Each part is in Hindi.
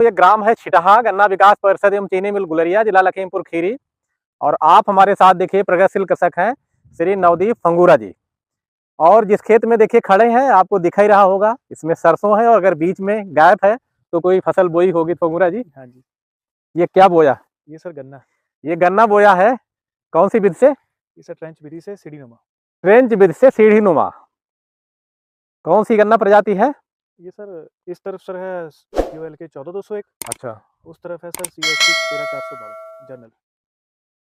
तो ये ग्राम है छिटहा, गन्ना विकास परिषद एवं चीनी मिल गुलरिया, जिला लखीमपुर खीरी। और आप हमारे साथ देखिए प्रगतिशील कृषक हैं श्री नवदीप फंगूरा जी। और जिस खेत में देखिए खड़े हैं आपको दिखाई रहा होगा, इसमें सरसों है और अगर बीच में गैप है तो कोई फसल बोई होगी फंगूरा जी। हाँ जी। ये क्या बोया? ये सर गन्ना। ये गन्ना बोया है। कौन सी विधि से? ये सर ट्रेंच विधि से सीढ़ी नुमा। ट्रेंच विधि से सीढ़ी नुमा। कौन सी गन्ना प्रजाति है? ये सर इस तरफ सर है QL के 14201। अच्छा उस तरफ है सर CSC 13452 जनरल।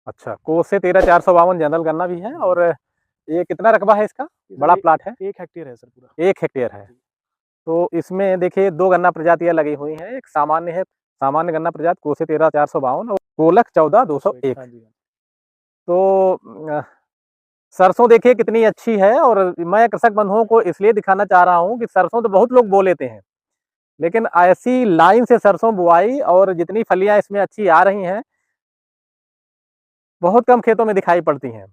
अच्छा, कोस से 13452 जनरल गन्ना भी है। और ये कितना रकबा है इसका? बड़ा प्लाट है? 1 हेक्टेयर है सर पूरा। 1 हेक्टेयर है। तो इसमें देखिए 2 गन्ना प्रजातियां लगी हुई हैं। एक सामान्य है, सामान्य गन्ना प्रजाति कोसे 13452 और कोलक 14201। हाँ जी। तो सरसों देखिए कितनी अच्छी है। और मैं कृषक बंधुओं को इसलिए दिखाना चाह रहा हूँ कि सरसों तो बहुत लोग बो लेते हैं, लेकिन ऐसी लाइन से सरसों बुआई और जितनी फलियां इसमें अच्छी आ रही हैं बहुत कम खेतों में दिखाई पड़ती हैं।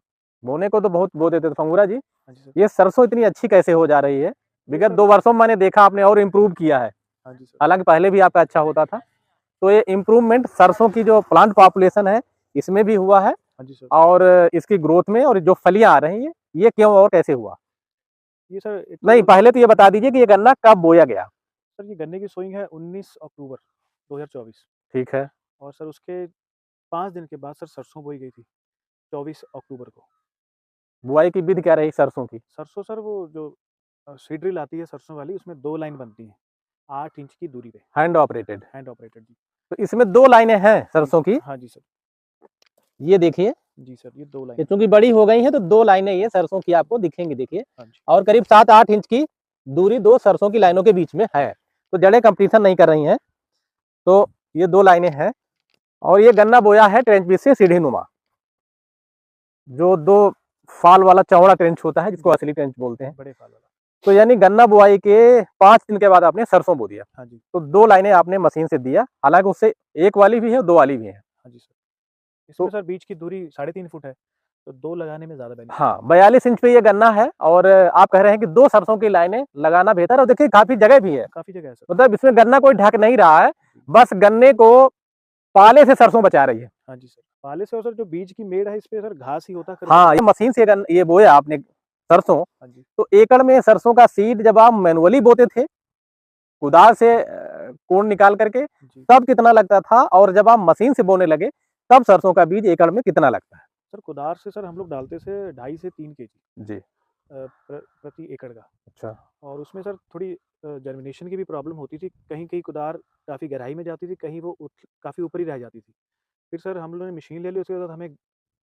बोने को तो बहुत बो देते थे फंगूरा जी। हाँ जी सर। ये सरसों इतनी अच्छी कैसे हो जा रही है? विगत 2 वर्षों में मैंने देखा आपने और इम्प्रूव किया है। हाँ जी सर। हालांकि पहले भी आपका अच्छा होता था। तो ये इम्प्रूवमेंट सरसों की जो प्लांट पॉपुलेशन है इसमें भी हुआ है। हाँ जी सर। और इसकी ग्रोथ में और जो फलियां आ रही हैं ये क्यों और कैसे हुआ? ये सर नहीं, पहले तो ये बता दीजिए कि ये गन्ना कब बोया गया? सर ये गन्ने की सोइंग है 19 अक्टूबर 2024। ठीक है। और सर उसके 5 दिन के बाद सर सरसों बोई गई थी 24 अक्टूबर को। बुआई की विधि क्या रही सरसों की? सरसों सर वो जो सीड ड्रिल आती है सरसों वाली, उसमें 2 लाइन बनती हैं 8 इंच की दूरी पे। Hand operated. हैंड ऑपरेटेड जी। तो इसमें 2 लाइनें हैं सरसों की। हाँ जी सर। ये देखिए, जी सर ये 2 ये लाइन। चूंकि बड़ी हो गई है तो 2 लाइनें ये सरसों की आपको दिखेंगी। देखिए, हाँ जी। और करीब 7-8 इंच की दूरी 2 सरसों की लाइनों के बीच में है। तो जड़ें कंपटीशन नहीं कर रही हैं। तो ये 2 लाइनें हैं। और ये गन्ना बोया है ट्रेंच बीज से सीढ़ी नुमा, जो 2 फाल वाला चौड़ा ट्रेंच होता है जिसको असली ट्रेंच बोलते हैं। बड़े फाल वाला। तो यानी गन्ना बुआई के 5 दिन के बाद आपने सरसों बो दिया। हाँ जी। तो 2 लाइनें आपने मशीन से दिया, हालांकि उससे एक वाली भी है, 2 वाली भी है। हाँ जी सर। इसमें तो सर बीच की दूरी 3.5 फुट है, तो 2 लगाने में ज़्यादा बेनिफिट हाँ, है। 42 इंच पे ये गन्ना है। और आप कह रहे हैं कि 2 सरसों की लाइनें लगाना बेहतर है। और देखिए काफी जगह भी है, काफ़ी जगह है सर। मतलब इसमें गन्ना कोई ढक नहीं रहा है, बस गन्ने को पाले से सरसों बचा रही है। हाँ जी सर। पाले से और सर जो बीज की मेड़ है इस पे सर घास ही होता है। हाँ, ये मशीन से ये बोया आपने सरसों। हाँ जी। तो एकड़ में सरसों का सीड जब आप मैनुअली बोते थे कुदाल से कोण निकाल करके, जी। तब कितना लगता था? और जब आप मशीन से बोने लगे तब सरसों का बीज एकड़ में कितना लगता है? सर कुदार से सर हम लोग डालते थे 2.5 से 3 केजी जी। प्रति एकड़ का। अच्छा। और उसमें सर थोड़ी जर्मिनेशन की भी प्रॉब्लम होती थी। कहीं कहीं कुदार काफ़ी गहराई में जाती थी, कहीं वो काफ़ी ऊपर ही रह जाती थी। फिर सर हम लोगों ने मशीन ले ली, उसके बाद हमें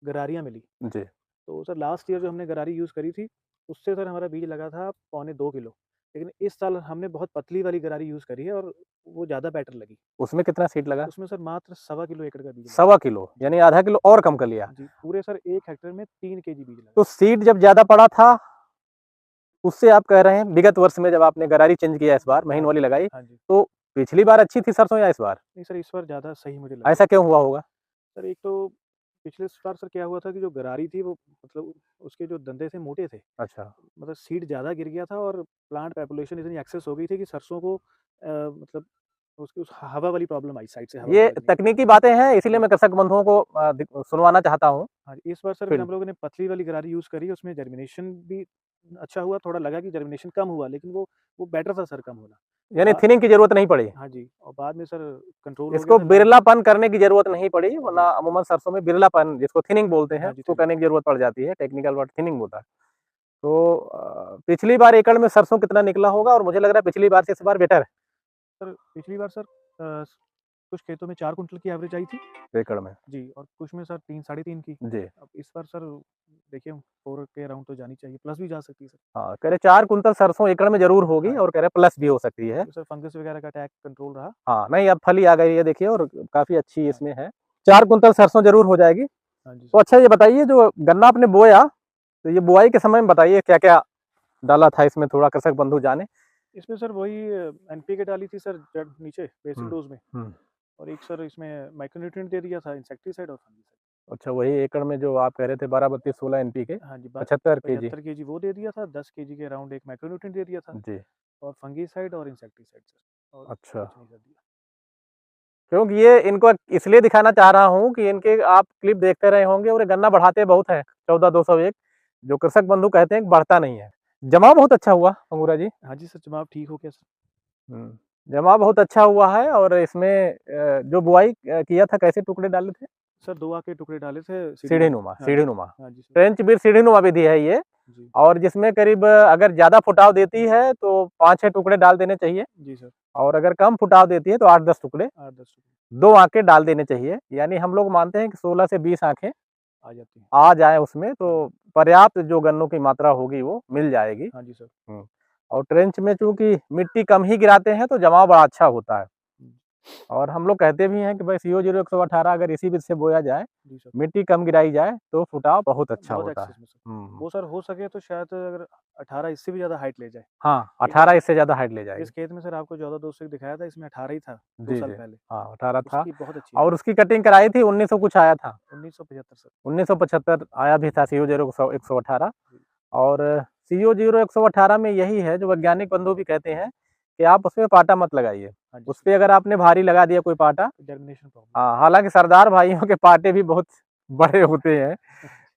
गरारियाँ मिली। जी। तो सर लास्ट ईयर जो हमने गरारी यूज़ करी थी, उससे सर हमारा बीज लगा था 1.25 किलो। लेकिन इस साल हमने बहुत पतली वाली गरारी यूज़ करी है और वो ज़्यादा बेटर लगी। उसमें कितना सीड लगा? उसमें सर मात्र 1.25 किलो एकड़ का बीज लगा। 1.25 किलो, यानी आधा किलो और कम कर लिया। जी, पूरे सर 1 हेक्टेयर में 3 केजी बीज लगा। तो सीड जब ज्यादा पड़ा था उससे आप कह रहे हैं विगत वर्ष में जब आपने गरारी चेंज किया इस बार महीन हाँ वाली जी। लगाई, हाँ जी। तो पिछली बार अच्छी थी सरसों या इस बार? नहीं सर, इस बार ज़्यादा सही मुझे लगा। ऐसा क्यों हुआ होगा? सर एक तो पिछले बार सर क्या हुआ था कि जो गरारी थी वो मतलब उसके जो डंडे थे मोटे थे। अच्छा। मतलब सीड ज़्यादा गिर गया था और प्लांट पॉपुलेशन इतनी एक्सेस हो गई थी कि सरसों को मतलब उसकी उस हवा वाली प्रॉब्लम आई, साइड से हवा ये लगने की। तकनीकी बातें हैं, इसीलिए जी। मैं कृषक बंधुओं को सुनवाना चाहता हूँ। हाँ जी, इस बार सर फिर फील्ड हम लोगों ने पतली वाली गरारी यूज़ करी, उसमें जर्मिनेशन भी अच्छा हुआ, थोड़ा लगा कि जर्मिनेशन कम हुआ, लेकिन वो बेटर था सर कम होना। और यानी थिनिंग की जरूरत नहीं पड़ी। हाँ जी, और बाद में सर कंट्रोल हो गया इसको था लास्ट। बिरलापन करने की जरूरत नहीं पड़ी, वरना जी। अमूमन सरसों में बिरलापन जिसको थिनिंग बोलते हैं हाँ जी, उसको थिनिंग। करने की जरूरत पड़ जाती है। टेक्निकल वर्ड थिनिंग होता है। तो पिछली बार एकड़ में सरसों कितना निकला होगा? और मुझे लग रहा है पिछली बार से इस बार बेटर है सर पिछली बार सर कुछ खेतों में 4 कुंटल की एवरेज आई थी। एकड़ में। जी, और कुछ में सर 3 साढ़े 3 की। जी। अब इस बार सर देखिए 4 के अराउंड तो जानी चाहिए, प्लस भी जा सकती है सर। हाँ, कह रहे 4 कुंतल सरसों एकड़ में जरूर होगी हाँ और जी। कह रहे प्लस भी हो सकती है। तो सर फंगस वगैरह का अटैक कंट्रोल रहा। हाँ, नहीं अब फली आ गई है देखिए, और काफी अच्छी हाँ इसमें है। 4 कुंतल सरसों जरूर हो जाएगी। हाँ जी तो सर। अच्छा ये बताइए, जो गन्ना आपने बोया तो ये बुआई के समय में बताइए क्या क्या डाला था इसमें, थोड़ा कृषक बंधु जाने। इसमें सर वही NPK डाली थी सर जड़ नीचे बेसिक हम्म। डोज में। हम्म। और एक सर इसमें माइक्रोन्यूट्रिएंट दे दिया था, इंसेक्टिसाइड और फंगिसाइड। अच्छा, वही एकड़ में जो आप कह रहे थे 12-32-16 NPK, हाँ जी, 75 केजी। 75 केजी वो दे दिया था, 10 केजी के अराउंड एक माइक्रोन्यूट्रिएंट दे दिया था। जी। और फंगिसाइड और इंसेक्टिसाइड सर, और अच्छा। कुछ नहीं सर दिया। क्योंकि ये इनको इसलिए दिखाना चाह रहा हूँ कि इनके आप क्लिप देखते रहे होंगे और ये गन्ना बढ़ाते बहुत हैं 14,201 जो कृषक बंधु कहते हैं कि बढ़ता नहीं है। जमाव बहुत अच्छा हुआ अंगूरा जी। हाँ जी सर, जवाब ठीक हो गया सर। जमाव बहुत अच्छा हुआ है और इसमें जो बुआई किया था कैसे टुकड़े डाले थे? सर 2 के टुकड़े डाले थे सीढ़ीनुमा हाँ जी, सीढ़ीनुमा हाँ जी सर। ट्रेंच बीर सीढ़ीनुमा विधि है ये जी, और जिसमें करीब अगर ज्यादा फुटाव देती है तो 5-6 टुकड़े डाल देने चाहिए जी सर। और अगर कम फुटाव देती है तो 8-10 टुकड़े 8-10 2 आंखें डाल देने चाहिए। यानी हम लोग मानते हैं कि 16 से 20 आंखें आ जाती हैं। आ जाए उसमें तो पर्याप्त जो गन्नों की मात्रा होगी वो मिल जाएगी। हाँ जी सर। और ट्रेंच में चूंकि मिट्टी कम ही गिराते हैं तो जमाव बड़ा अच्छा होता है और हम लोग कहते भी हैं कि भाई CO 118 अगर इसी विधि से बोया जाए, जी सर। मिट्टी कम गिराई जाए तो फुटाव बहुत अच्छा बहुत होता है। एक्सेस में सर। वो सर हो सके तो शायद अगर 18 इससे भी ज़्यादा हाइट ले जाए। हाँ, एक 18 इससे ज़्यादा हाइट ले जिस जाएगी। खेत में सर आपको 14-201 दिखाया था इसमें 18 ही था 2 जी, साल जी। पहले। हाँ, 18 था उसकी बहुत अच्छी है। और उसकी कटिंग कराई थी 1900 कुछ आया था। 1975 सर। 1975 आया भी था CO 118 जी, और CO 118 में यही है जो वैज्ञानिक बंधु भी कहते हैं कि आप उसमें पाटा मत लगाइए। हाँ जी उस सर। पे अगर आपने भारी लगा दिया कोई पाटा जर्मिनेशन प्रॉब्लम। हाँ, हालाँकि सरदार भाइयों के पाटे भी बहुत बड़े होते हैं।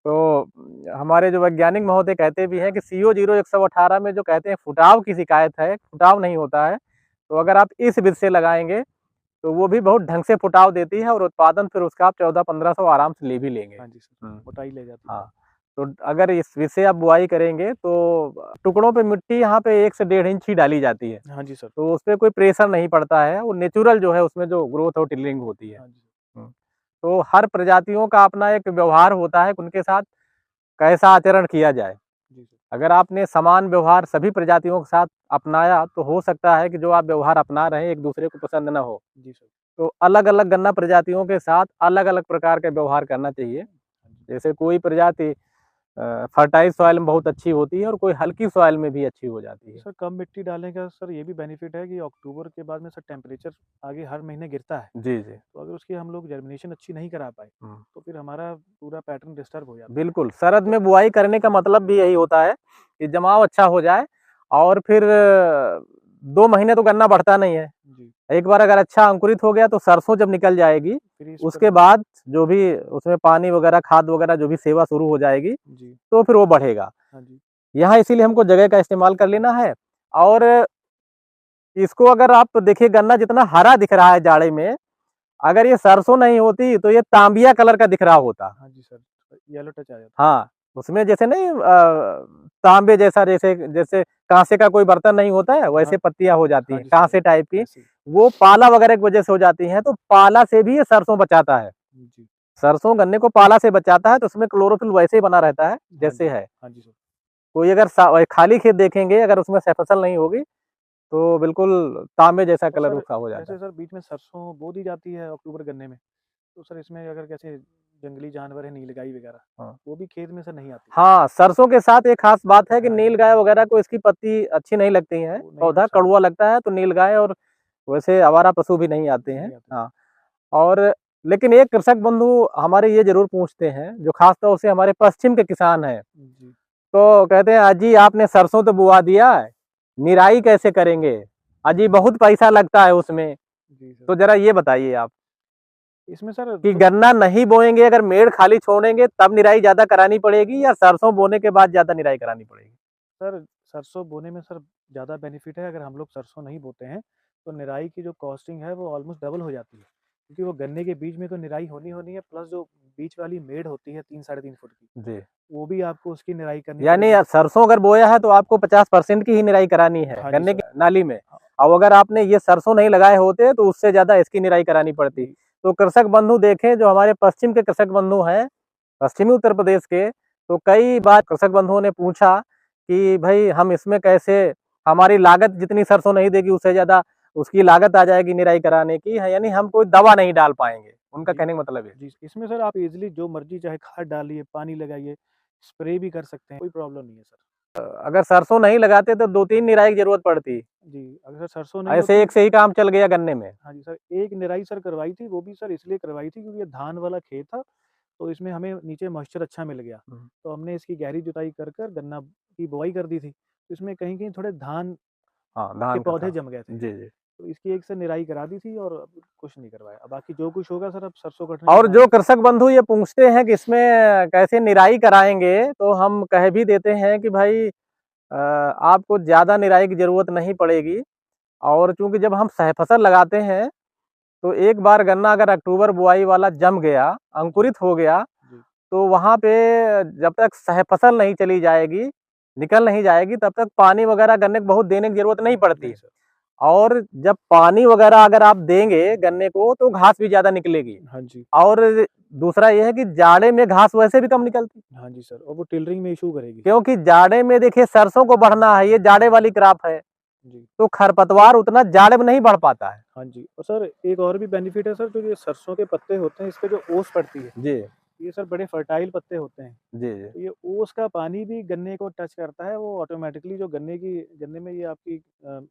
तो हमारे जो वैज्ञानिक महोदय कहते भी हैं कि CO 118 में जो कहते हैं फुटाव की शिकायत है, फुटाव नहीं होता है। तो अगर आप इस विधि से लगाएँगे, तो वो भी बहुत ढंग से फुटाव देती है और उत्पादन फिर उसका आप 14-1500 आराम से ले भी लेंगे। हाँ जी सर। मोटाई ले जाती है। हाँ, तो अगर इस विधि से आप बुआई करेंगे तो टुकड़ों पे मिट्टी यहाँ पे 1 से 1.5 इंच ही डाली जाती है। हाँ जी सर। तो उसपे कोई प्रेशर नहीं पड़ता है, वो नेचुरल जो है उसमें जो ग्रोथ और टिलरिंग होती है। हाँ जी सर। हुँ। तो हर प्रजातियों का अपना एक व्यवहार होता है कि उनके साथ कैसा आचरण किया जाए। जी सर। अगर आपने समान व्यवहार सभी प्रजातियों के साथ अपनाया तो हो सकता है कि जो आप व्यवहार अपना रहे हैं एक दूसरे को पसंद ना हो। जी सर। तो अलग-अलग गन्ना प्रजातियों के साथ अलग-अलग प्रकार का व्यवहार करना चाहिए। हाँ जी। जैसे कोई प्रजाति फर्टाइल सॉइल में बहुत अच्छी होती है और कोई हल्की सॉइल में भी अच्छी हो जाती है। सर कम मिट्टी डालने का सर ये भी बेनिफिट है कि अक्टूबर के बाद में सर टेम्परेचर आगे हर महीने गिरता है। जी, जी। तो अगर उसकी हम लोग जर्मिनेशन अच्छी नहीं करा पाए, हुँ। तो फिर हमारा पूरा पैटर्न डिस्टर्ब हो जाता है। बिल्कुल, शरद में बुआई करने का मतलब भी यही होता है कि जमाव अच्छा हो जाए और फिर 2 महीने तो गन्ना बढ़ता नहीं है। जी, एक बार अगर अच्छा अंकुरित हो गया तो सरसों जब निकल जाएगी, फिर इस पर उसके बाद जो भी उसमें पानी वगैरह, खाद वगैरह जो भी सेवा शुरू हो जाएगी, जी, तो फिर वो बढ़ेगा। हाँ जी, यहाँ इसीलिए हमको जगह का इस्तेमाल कर लेना है और इसको अगर आप देखिए गन्ना जितना हरा दिख रहा है जाड़े में, अगर ये सरसों नहीं होती तो ये तांबिया कलर का दिख रहा होता। हाँ जी सर, येलो टच आ जाता हाँ, उसमें जैसे नहीं तांबे जैसा जैसे जैसे काँसे का कोई बर्तन नहीं होता है, है। वैसे पत्तियाँ हो जाती हाँ हैं, जी सर, काँसे टाइप की। ऐसे ही। वो पाला वगैरह की वजह से हो जाती हैं, तो पाला से भी ये सरसों बचाता है। जी, सरसों गन्ने को पाला से बचाता है, तो उसमें क्लोरोफिल वैसे ही बना रहता है, हाँ जैसे जी, है। हाँ जी सर। कोई अगर खाली खेत देखेंगे, अगर उसमें फसल नहीं होगी, तो बिल्कुल तांबे जैसा और कलर सर उसका हो जाता जैसे है। सर बीच में सरसों बो दी जाती है अक्टूबर गन्ने में, तो सर इसमें अगर कैसे जंगली जानवर है नीलगाई वगैरह, हाँ। वो भी खेत में सर नहीं आती। हाँ, सरसों के साथ एक खास बात है कि नीलगाय वगैरह को इसकी पत्ती अच्छी नहीं लगती हैं, वो नहीं पौधा नुकसान कड़वा लगता है, तो नीलगाय और वैसे आवारा पशु भी नहीं आते हैं। नहीं आते। हाँ, और लेकिन एक कृषक बंधु हमारे ये ज़रूर पूछते हैं, जो खास तौर से हमारे पश्चिम के किसान हैं, जी, तो कहते हैं, "अजी आपने सरसों तो बुआ दिया है, निराई कैसे करेंगे? अजी बहुत पैसा लगता है उसमें।" जी सर। तो ज़रा ये बताइए आप इसमें सर कि तो गन्ना नहीं बोएँगे, अगर मेड़ खाली छोड़ेंगे तब निराई ज़्यादा करानी पड़ेगी या सरसों बोने के बाद ज़्यादा निराई करानी पड़ेगी? सर सरसों बोने में सर ज़्यादा बेनिफिट है। अगर हम लोग सरसों नहीं बोते हैं, तो निराई की जो कॉस्टिंग है वो ऑलमोस्ट डबल हो जाती है। क्योंकि वो गन्ने के बीच में तो निराई होनी होनी है, प्लस जो बीच वाली मेड़ होती है 3 साढ़े 3 फुट की, जी। वो भी आपको उसकी निराई करनी यानी पड़ेगी। सरसों अगर बोया है तो आपको 50% की ही निराई करानी है हाँ जी गन्ने की सर। नाली में। हाँ, और अगर आपने ये सरसों नहीं लगाए होते तो उससे ज़्यादा इसकी निराई करानी पड़ती। जी, तो कृषक बंधु देखें जो हमारे पश्चिम के कृषक बंधु हैं, पश्चिमी उत्तर प्रदेश के, तो कई बार कृषक बंधुओं ने पूछा कि भई हम इसमें कैसे हमारी लागत जितनी सरसों नहीं देगी उससे ज़्यादा उसकी लागत आ जाएगी निराई कराने की है यानी हम कोई दवा नहीं डाल पाएँगे। उनका जी, कहने का मतलब है। जी। इसमें सर आप ईज़िली जो मर्ज़ी चाहे खाद डालिए, पानी लगाइए, स्प्रे भी कर सकते हैं, कोई प्रॉब्लम नहीं है सर। अगर सरसों नहीं लगाते तो 2-3 निराई की ज़रूरत पड़ती। जी, अगर सरसों नहीं ऐसे होती। एक से ही काम चल गया गन्ने में। हाँ जी सर, एक निराई सर करवाई थी, वो भी सर इसलिए करवाई थी क्योंकि ये धान वाला खेत था, तो इसमें हमें नीचे मॉइस्चर अच्छा मिल गया। हुँ। तो हमने इसकी गहरी जुताई कर कर गन्ना की बुआई कर दी थी। तो इसमें कहीं-कहीं थोड़े धान हाँ, के धान का पौधे था। जम गए थे। जी, जी। तो इसकी एक से निराई करा दी थी और अब कुछ नहीं करवाया। अब बाकी जो कुछ होगा सर अब सरसों कटने के और बाद। जो कृषक बंधु ये पूछते हैं कि इसमें कैसे निराई कराएंगे, तो हम कह भी देते हैं कि भाई आपको ज़्यादा निराई की ज़रूरत नहीं पड़ेगी। और चूंकि जब हम सह फसल लगाते हैं तो एक बार गन्ना अगर अक्टूबर बुआई वाला जम गया, जी, अंकुरित हो गया, जी, तो वहाँ पे जब तक सह फसल नहीं चली जाएगी, निकल नहीं जाएगी, तब तक पानी वगैरह गन्ने को बहुत देने की ज़रूरत नहीं पड़ती नहीं है। सर। और जब पानी वगैरह अगर आप देंगे गन्ने को तो घास भी ज़्यादा निकलेगी। हाँ जी, और दूसरा ये है कि जाड़े में घास वैसे भी कम निकलती, हाँ जी सर, और वो टिलरिंग में इशू करेगी सर। क्योंकि जाड़े में देखिए सरसों को बढ़ना है, ये जाड़े वाली क्रॉप है, जी, तो खरपतवार उतना जाड़े में नहीं बढ़ पाता है। हाँ जी, और सर एक और भी बेनिफिट है सर, जो ये सरसों के पत्ते होते हैं, इस पे जो ओस पड़ती है, जी, ये सर बड़े फर्टाइल पत्ते होते हैं। जी, जी। तो ये ओस का पानी भी गन्ने को टच करता है, वो ऑटोमेटिकली जो गन्ने में ये आपकी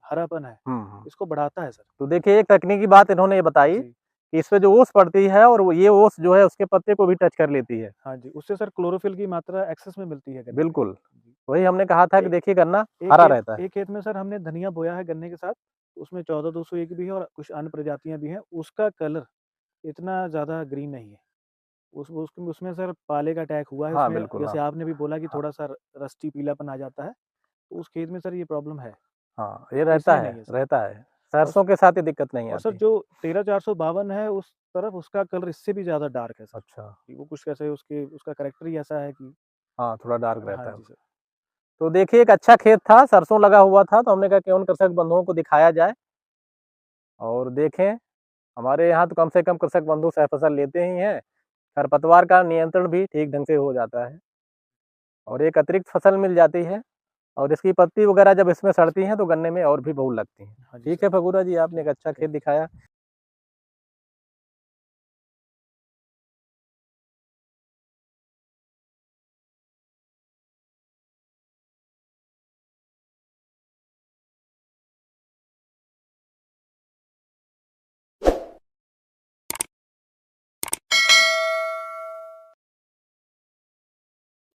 हरापन है, हुँ। इसको बढ़ाता है सर। तो देखिए एक तकनीकी बात इन्होंने ये बताई जी, कि इसपे जो ओस पड़ती है और ये ओस जो है उसके पत्ते को भी टच कर लेती है। हाँ जी, उससे सर क्लोरोफिल की मात्रा एक्सेस में मिलती है गन्ने में। बिल्कुल, जी, वही हमने कहा था कि एक देखिए गन्ना एक हरा खेत रहता है। एक खेत में सर हमने धनिया बोया है गन्ने के साथ, उसमें 14-201 भी है और कुछ अन्य प्रजातियाँ भी हैं, उसका कलर इतना ज़्यादा ग्रीन नहीं है। उसमें सर पाले का अटैक हुआ है हाँ, उसमें, बिल्कुल, जैसे हाँ। आपने भी बोला कि हाँ, थोड़ा-सा रस्टी पीलापन आ जाता है, तो उस खेत में सर ये प्रॉब्लम है, हाँ, ये रहता इसमें है, नहीं है सर। रहता है। और सरसों के साथ ये दिक्कत नहीं और सर आती। जो 13452 है उस तरफ उसका कलर इससे भी ज़्यादा डार्क है सर, अच्छा, कि वो कुछ कैसे उसका कैरेक्टर ही ऐसा है कि हाँ, थोड़ा डार्क हाँ रहता है। जी सर। तो देखिए एक अच्छा खेत था, सरसों लगा हुआ था, तो हमने कहा क्यों न कृषक बंधुओं को दिखाया जाए और देखें। हमारे यहाँ तो कम से कम कृषक बंधु सह फसल लेते ही हैं। खरपतवार का नियंत्रण भी ठीक ढंग से हो जाता है और एक अतिरिक्त फसल मिल जाती है। और इसकी पत्ती वगैरह जब इसमें सड़ती हैं तो गन्ने में और भी बहु लगती हैं। हाँ जी ठीक सर। है फगुरा जी, आपने ठीक एक अच्छा है, खेत थैंक दिखाया।